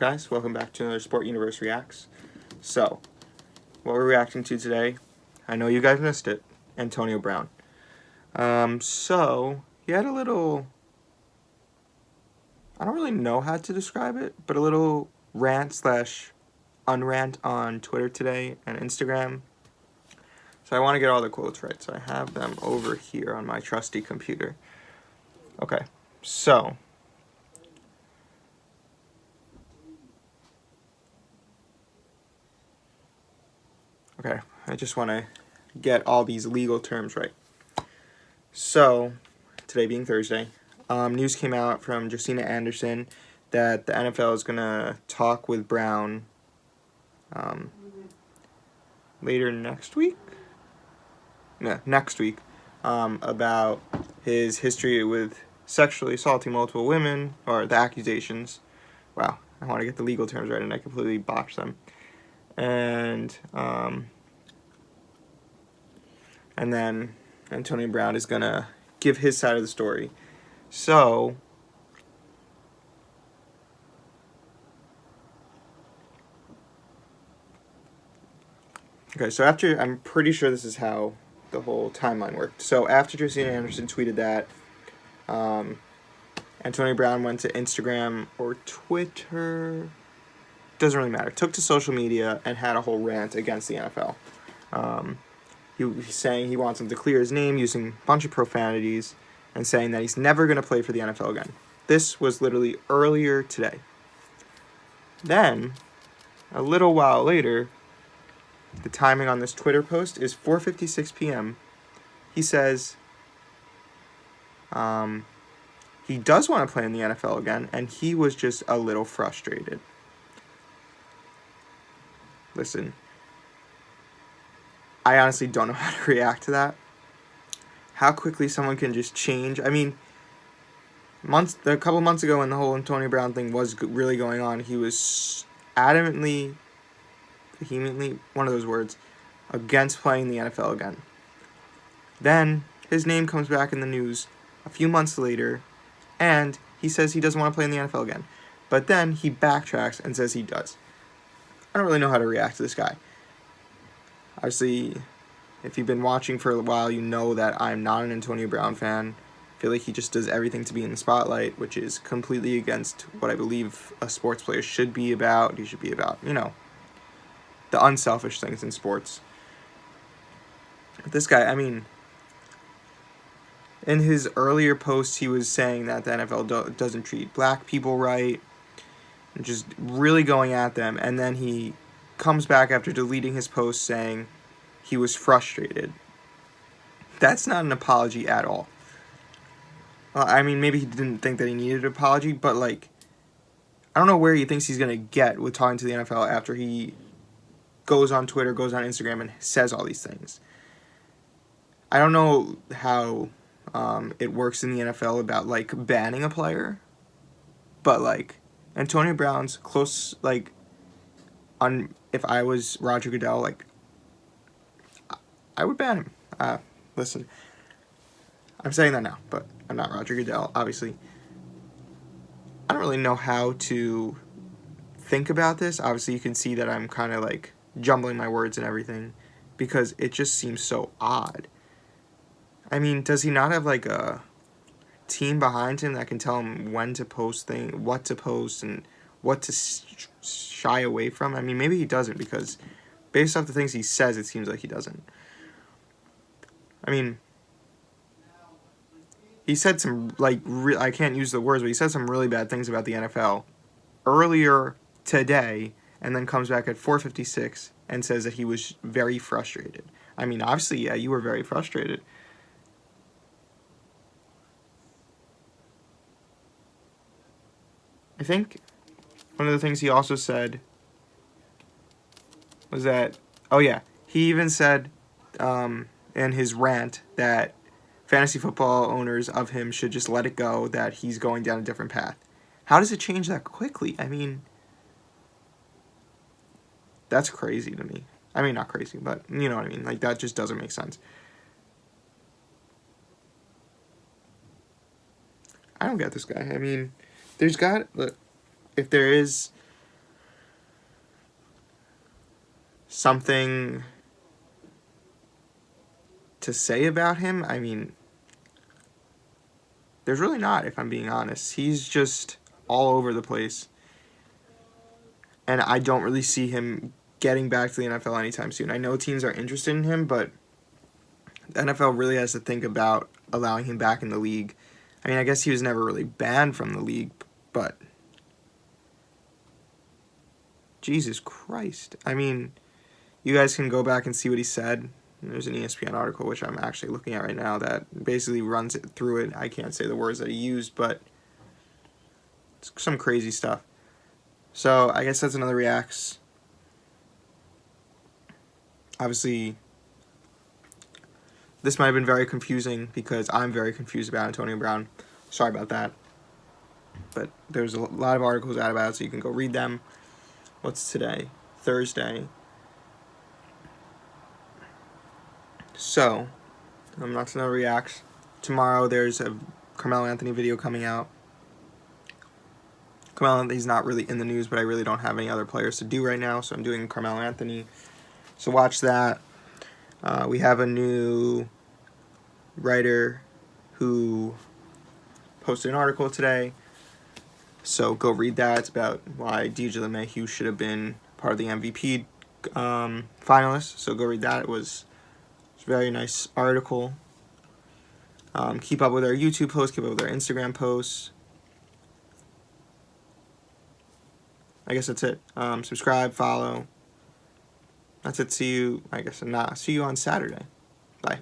guys? Welcome back to another TheSportUniverse Reacts. So, what we're reacting to today, I know you guys missed it, Antonio Brown. So, he had a little, I don't really know how to describe it, but a little rant/unrant on Twitter today and Instagram. So I want to get all the quotes right, so I have them over here on my trusty computer. Okay, so... Okay, I just want to get all these legal terms right. So, today being Thursday, news came out from Josina Anderson that the NFL is going to talk with Brown later next week? Yeah, next week, about his history with sexually assaulting multiple women, or the accusations. Wow, I want to get the legal terms right and I completely botched them. And then Antonio Brown is going to give his side of the story. So, okay, so after, I'm pretty sure this is how the whole timeline worked. So after Josina Anderson tweeted that, Antonio Brown went to Instagram or Twitter, doesn't really matter, took to social media and had a whole rant against the NFL. He's saying he wants him to clear his name, using a bunch of profanities, and saying that he's never going to play for the NFL again. This was literally earlier today. Then, a little while later, the timing on this Twitter post is 4:56 p.m. He says he does want to play in the NFL again, and he was just a little frustrated. Listen, I honestly don't know how to react to that. How quickly someone can just change. I mean, a couple months ago when the whole Antonio Brown thing was really going on, he was adamantly, vehemently, one of those words, against playing the NFL again. Then his name comes back in the news a few months later, and he says he doesn't want to play in the NFL again. But then he backtracks and says he does. I don't really know how to react to this guy. Obviously, if you've been watching for a while, you know that I'm not an Antonio Brown fan. I feel like he just does everything to be in the spotlight, which is completely against what I believe a sports player should be about. He should be about, you know, the unselfish things in sports. But this guy, I mean, in his earlier posts, he was saying that the NFL doesn't treat black people right, and just really going at them, and then he comes back after deleting his post saying he was frustrated. That's not an apology at all. I mean, maybe he didn't think that he needed an apology, but, like, I don't know where he thinks he's going to get with talking to the NFL after he goes on Twitter, goes on Instagram, and says all these things. I don't know how it works in the NFL about, like, banning a player, but, like, Antonio Brown's close, like, if I was Roger Goodell, like, I would ban him. Listen, I'm saying that now, but I'm not Roger Goodell, obviously. I don't really know how to think about this. Obviously, you can see that I'm kind of, like, jumbling my words and everything, because it just seems so odd. I mean, does he not have, like, a team behind him that can tell him when to post things, what to post, and what to shy away from? I mean, maybe he doesn't, because based off the things he says, it seems like he doesn't. I mean, he said some, like, I can't use the words, but he said some really bad things about the NFL earlier today, and then comes back at 4:56 and says that he was very frustrated. I mean, obviously, yeah, you were very frustrated. I think one of the things he also said was that, oh yeah, he even said in his rant that fantasy football owners of him should just let it go, that he's going down a different path. How does it change that quickly? I mean, that's crazy to me. I mean, not crazy, but you know what I mean. Like, that just doesn't make sense. I don't get this guy. I mean, look, if there is something to say about him. I mean, there's really not, if I'm being honest. He's just all over the place. And I don't really see him getting back to the NFL anytime soon. I know teams are interested in him, but the NFL really has to think about allowing him back in the league. I mean, I guess he was never really banned from the league, but Jesus Christ. I mean, you guys can go back and see what he said. There's an ESPN article, which I'm actually looking at right now, that basically runs it through it. I can't say the words that he used, but it's some crazy stuff. So I guess that's another reacts. Obviously, this might have been very confusing because I'm very confused about Antonio Brown. Sorry about that. But there's a lot of articles out about it, so you can go read them. What's today? Thursday. So, that's another reacts. Tomorrow there's a Carmelo Anthony video coming out. Carmelo Anthony's not really in the news, but I really don't have any other players to do right now, so I'm doing Carmelo Anthony. So watch that. We have a new writer who posted an article today, so go read that. It's about why DJ LeMahieu should have been part of the MVP finalists, so go read that. It's a very nice article. Keep up with our YouTube posts, keep up with our Instagram posts. I guess that's it. Subscribe, follow. That's it. See you on Saturday. Bye.